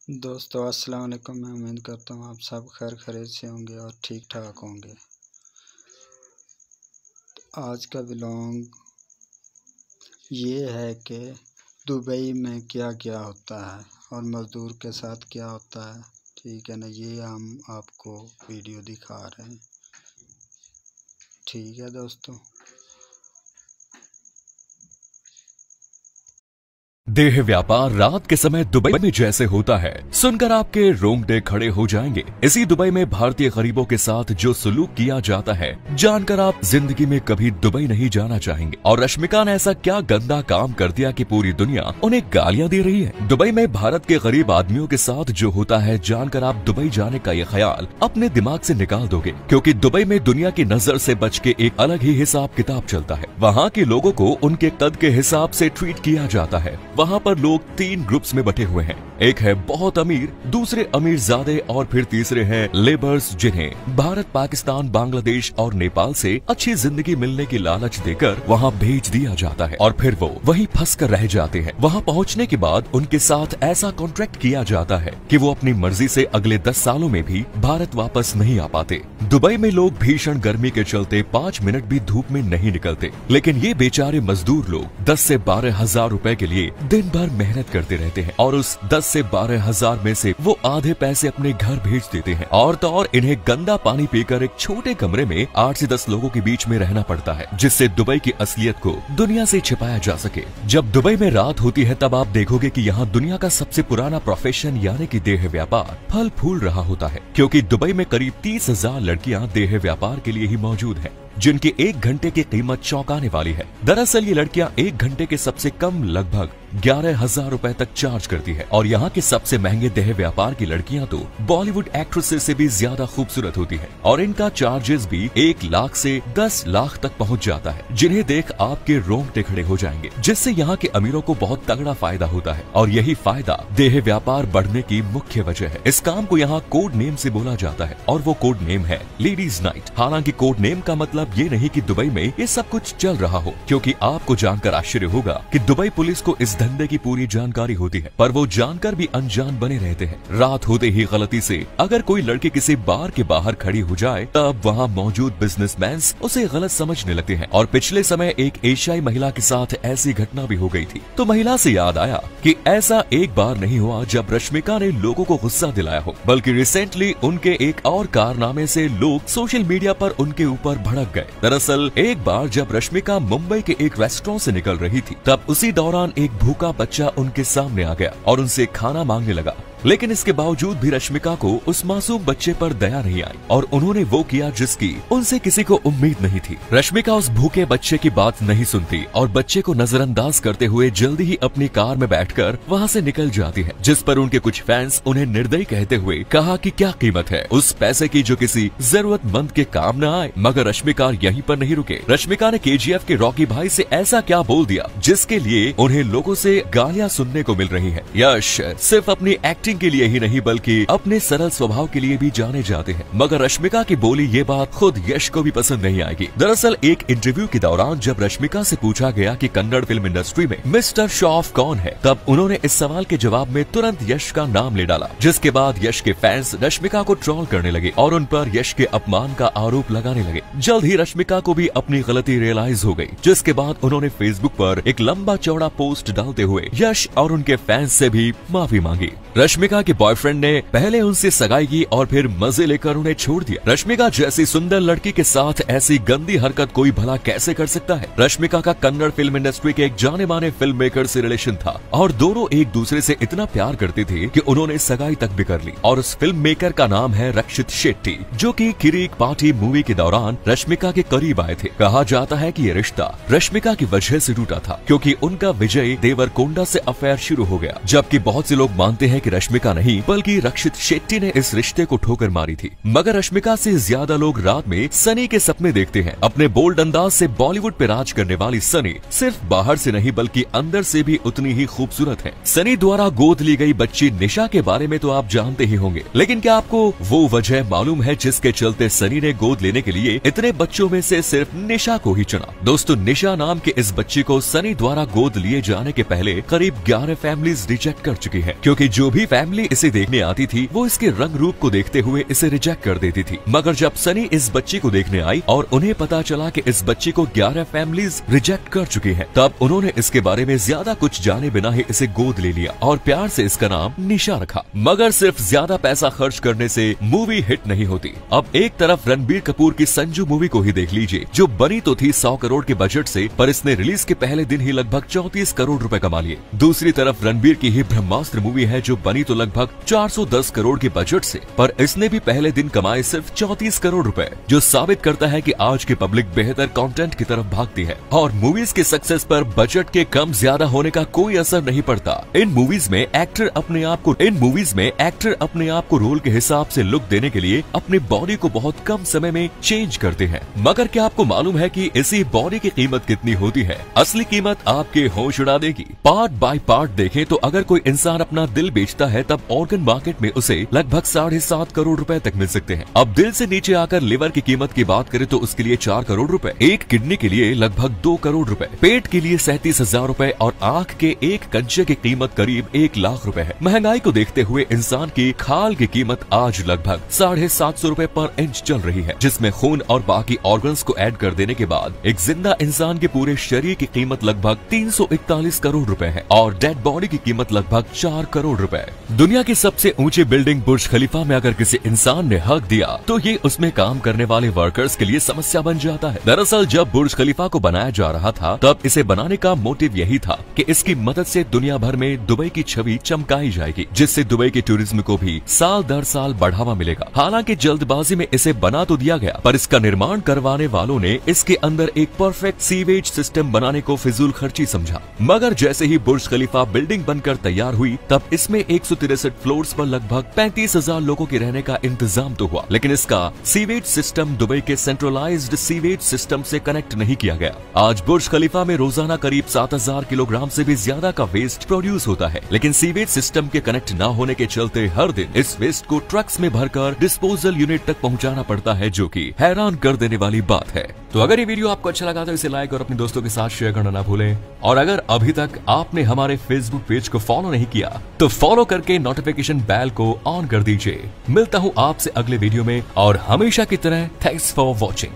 दोस्तों अस्सलाम वालेकुम। मैं उम्मीद करता हूँ आप सब खैर खैरियत से होंगे और ठीक ठाक होंगे। आज का व्लॉग ये है कि दुबई में क्या क्या होता है और मज़दूर के साथ क्या होता है, ठीक है ना। ये हम आपको वीडियो दिखा रहे हैं, ठीक है दोस्तों। देह व्यापार रात के समय दुबई में जैसे होता है, सुनकर आपके रोंगटे खड़े हो जाएंगे। इसी दुबई में भारतीय गरीबों के साथ जो सलूक किया जाता है, जानकर आप जिंदगी में कभी दुबई नहीं जाना चाहेंगे। और रश्मिका ने ऐसा क्या गंदा काम कर दिया कि पूरी दुनिया उन्हें गालियां दे रही है। दुबई में भारत के गरीब आदमियों के साथ जो होता है, जानकर आप दुबई जाने का ये ख्याल अपने दिमाग से निकाल दोगे, क्योंकि दुबई में दुनिया की नजर से बच के एक अलग ही हिसाब किताब चलता है। वहाँ के लोगों को उनके कद के हिसाब से ट्रीट किया जाता है। वहाँ पर लोग 3 ग्रुप्स में बटे हुए हैं। एक है बहुत अमीर, दूसरे अमीरजादे और फिर तीसरे हैं लेबर्स, जिन्हें भारत, पाकिस्तान, बांग्लादेश और नेपाल से अच्छी जिंदगी मिलने की लालच देकर वहाँ भेज दिया जाता है और फिर वो वहीं फंस कर रह जाते हैं। वहाँ पहुँचने के बाद उनके साथ ऐसा कॉन्ट्रैक्ट किया जाता है कि वो अपनी मर्जी से अगले 10 सालों में भी भारत वापस नहीं आ पाते। दुबई में लोग भीषण गर्मी के चलते 5 मिनट भी धूप में नहीं निकलते, लेकिन ये बेचारे मजदूर लोग 10 से 12 हजार रुपए के लिए दिन भर मेहनत करते रहते हैं और उस 10 से 12 हजार में से वो आधे पैसे अपने घर भेज देते हैं। और तो और इन्हें गंदा पानी पीकर एक छोटे कमरे में 8 से 10 लोगों के बीच में रहना पड़ता है, जिससे दुबई की असलियत को दुनिया से छिपाया जा सके। जब दुबई में रात होती है, तब आप देखोगे कि यहाँ दुनिया का सबसे पुराना प्रोफेशन यानी कि देह व्यापार फल फूल रहा होता है, क्योंकि दुबई में करीब 30,000 लड़कियाँ देह व्यापार के लिए ही मौजूद है, जिनकी 1 घंटे की कीमत चौंकाने वाली है। दरअसल ये लड़कियां 1 घंटे के सबसे कम लगभग 11,000 रुपए तक चार्ज करती है। और यहाँ के सबसे महंगे देह व्यापार की लड़कियां तो बॉलीवुड एक्ट्रेसेस से भी ज्यादा खूबसूरत होती है और इनका चार्जेस भी 1 लाख से 10 लाख तक पहुँच जाता है, जिन्हें देख आपके रोंगटे खड़े हो जाएंगे। जिससे यहाँ के अमीरों को बहुत तगड़ा फायदा होता है और यही फायदा देह व्यापार बढ़ने की मुख्य वजह है। इस काम को यहाँ कोड नेम से बोला जाता है और वो कोड नेम है लेडीज नाइट। हालांकि कोड नेम का मतलब ये नहीं कि दुबई में ये सब कुछ चल रहा हो, क्योंकि आपको जानकर आश्चर्य होगा कि दुबई पुलिस को इस धंधे की पूरी जानकारी होती है, पर वो जानकर भी अनजान बने रहते हैं। रात होते ही गलती से अगर कोई लड़की किसी बार के बाहर खड़ी हो जाए, तब वहाँ मौजूद बिजनेसमैन उसे गलत समझने लगते हैं। और पिछले समय एक एशियाई महिला के साथ ऐसी घटना भी हो गई थी, तो महिला से याद आया कि ऐसा एक बार नहीं हुआ जब रश्मिका ने लोगों को गुस्सा दिलाया हो, बल्कि रिसेंटली उनके एक और कारनामे से लोग सोशल मीडिया पर उनके ऊपर भड़क गए। दरअसल एक बार जब रश्मिका मुंबई के एक रेस्टोरेंट से निकल रही थी, तब उसी दौरान एक भूखा बच्चा उनके सामने आ गया और उनसे खाना मांगने लगा। लेकिन इसके बावजूद भी रश्मिका को उस मासूम बच्चे पर दया नहीं आई और उन्होंने वो किया जिसकी उनसे किसी को उम्मीद नहीं थी। रश्मिका उस भूखे बच्चे की बात नहीं सुनती और बच्चे को नजरअंदाज करते हुए जल्दी ही अपनी कार में बैठकर वहाँ से निकल जाती है, जिस पर उनके कुछ फैंस उन्हें निर्दयी कहते हुए कहा कि क्या कीमत है उस पैसे की जो किसी जरूरतमंद के काम न आए। मगर रश्मिका यहीं पर नहीं रुके। रश्मिका ने KGF के रॉकी भाई से ऐसा क्या बोल दिया जिसके लिए उन्हें लोगों से गालियां सुनने को मिल रही है। यश सिर्फ अपनी एक्टिंग के लिए ही नहीं बल्कि अपने सरल स्वभाव के लिए भी जाने जाते हैं। मगर रश्मिका की बोली ये बात खुद यश को भी पसंद नहीं आएगी। दरअसल एक इंटरव्यू के दौरान जब रश्मिका से पूछा गया कि कन्नड़ फिल्म इंडस्ट्री में मिस्टर श्रॉफ कौन है, तब उन्होंने इस सवाल के जवाब में तुरंत यश का नाम ले डाला, जिसके बाद यश के फैंस रश्मिका को ट्रोल करने लगे और उन पर यश के अपमान का आरोप लगाने लगे। जल्द ही रश्मिका को भी अपनी गलती रियलाइज हो गई, जिसके बाद उन्होंने फेसबुक पर एक लंबा चौड़ा पोस्ट डालते हुए यश और उनके फैंस से भी माफी मांगी। रश्मिका के बॉयफ्रेंड ने पहले उनसे सगाई की और फिर मजे लेकर उन्हें छोड़ दिया। रश्मिका जैसी सुंदर लड़की के साथ ऐसी गंदी हरकत कोई भला कैसे कर सकता है। रश्मिका का कन्नड़ फिल्म इंडस्ट्री के एक जाने माने फिल्म मेकर से रिलेशन था और दोनों एक दूसरे से इतना प्यार करते थे कि उन्होंने सगाई तक भी कर ली। और उस फिल्म मेकर का नाम है रक्षित शेट्टी, जो कि किरीक पार्टी मूवी के दौरान रश्मिका के करीब आए थे। कहा जाता है कि ये रिश्ता रश्मिका की वजह से टूटा था, क्योंकि उनका विजय देवरकोंडा से अफेयर शुरू हो गया। जबकि बहुत से लोग मानते हैं कि रश्मिका नहीं बल्कि रक्षित शेट्टी ने इस रिश्ते को ठोकर मारी थी। मगर रश्मिका से ज्यादा लोग रात में सनी के सपने देखते हैं। अपने बोल्ड अंदाज से बॉलीवुड पे राज करने वाली सनी सिर्फ बाहर से नहीं बल्कि अंदर से भी उतनी ही खूबसूरत है। सनी द्वारा गोद ली गई बच्ची निशा के बारे में तो आप जानते ही होंगे, लेकिन क्या आपको वो वजह मालूम है जिसके चलते सनी ने गोद लेने के लिए इतने बच्चों में से सिर्फ निशा को ही चुना? दोस्तों, निशा नाम के इस बच्ची को सनी द्वारा गोद लिए जाने के पहले करीब 11 फैमिलीज रिजेक्ट कर चुकी है, क्योंकि जो भी फैमिली इसे देखने आती थी वो इसके रंग रूप को देखते हुए इसे रिजेक्ट कर देती थी। मगर जब सनी इस बच्ची को देखने आई और उन्हें पता चला कि इस बच्ची को 11 फैमिलीज रिजेक्ट कर चुकी हैं, तब उन्होंने इसके बारे में ज्यादा कुछ जाने बिना ही इसे गोद ले लिया और प्यार से इसका नाम निशा रखा। मगर सिर्फ ज्यादा पैसा खर्च करने से मूवी हिट नहीं होती। अब एक तरफ रणबीर कपूर की संजू मूवी को ही देख लीजिए, जो बनी तो थी 100 करोड़ के बजट से, पर इसने रिलीज के पहले दिन ही लगभग 34 करोड़ रुपए कमा लिए। दूसरी तरफ रणबीर की ही ब्रह्मास्त्र मूवी है, जो बनी तो लगभग 410 करोड़ के बजट से, पर इसने भी पहले दिन कमाए सिर्फ 34 करोड़ रुपए, जो साबित करता है कि आज की पब्लिक बेहतर कंटेंट की तरफ भागती है और मूवीज के सक्सेस पर बजट के कम ज्यादा होने का कोई असर नहीं पड़ता। इन मूवीज में एक्टर अपने आप को रोल के हिसाब से लुक देने के लिए अपने बॉडी को बहुत कम समय में चेंज करते हैं। मगर क्या आपको मालूम है कि इसी बॉडी की कीमत कितनी होती है? असली कीमत आपके होश उड़ा देगी। पार्ट बाय पार्ट देखें तो अगर कोई इंसान अपना दिल बेचता है तब ऑर्गन मार्केट में उसे लगभग 7.5 करोड़ रुपए तक मिल सकते हैं। अब दिल से नीचे आकर लिवर की कीमत की बात करें तो उसके लिए 4 करोड़ रुपए, एक किडनी के लिए लगभग 2 करोड़ रुपए, पेट के लिए 37,000 रुपए और आंख के एक कंचे की कीमत करीब 1 लाख रुपए है। महंगाई को देखते हुए इंसान की खाल की कीमत आज लगभग 750 रुपए पर इंच चल रही है, जिसमें खून और बाकी ऑर्गन्स को ऐड कर देने के बाद एक जिंदा इंसान के पूरे शरीर की कीमत लगभग 341 करोड़ रुपए है और डेड बॉडी की कीमत लगभग 4 करोड़ रुपए। दुनिया की सबसे ऊंची बिल्डिंग बुर्ज खलीफा में अगर किसी इंसान ने हक दिया तो ये उसमें काम करने वाले वर्कर्स के लिए समस्या बन जाता है। दरअसल जब बुर्ज खलीफा को बनाया जा रहा था तब इसे बनाने का मोटिव यही था कि इसकी मदद से दुनिया भर में दुबई की छवि चमकाई जाएगी, जिससे दुबई के टूरिज्म को भी साल दर साल बढ़ावा मिलेगा। हालांकि जल्दबाजी में इसे बना तो दिया गया, पर इसका निर्माण करवाने वालों ने इसके अंदर एक परफेक्ट सीवेज सिस्टम बनाने को फिजूल खर्ची समझा। मगर जैसे ही बुर्ज खलीफा बिल्डिंग बनकर तैयार हुई तब इसमें 163 फ्लोर्स पर लगभग 35,000 लोगों के रहने का इंतजाम तो हुआ, लेकिन इसका सीवेज सिस्टम दुबई के सेंट्रलाइज्ड सीवेज सिस्टम से कनेक्ट नहीं किया गया। आज बुर्ज खलीफा में रोजाना करीब 7,000 किलोग्राम से भी ज्यादा का वेस्ट प्रोड्यूस होता है, लेकिन सीवेज सिस्टम के कनेक्ट न होने के चलते हर दिन इस वेस्ट को ट्रक्स में भरकर डिस्पोजल यूनिट तक पहुंचाना पड़ता है, जो कि हैरान कर देने वाली बात है। तो अगर ये वीडियो आपको अच्छा लगा तो इसे लाइक और अपने दोस्तों के साथ शेयर करना ना भूलें, और अगर अभी तक आपने हमारे फेसबुक पेज को फॉलो नहीं किया तो फॉलो करके नोटिफिकेशन बेल को ऑन कर दीजिए। मिलता हूँ आपसे अगले वीडियो में, और हमेशा की तरह थैंक्स फॉर वॉचिंग।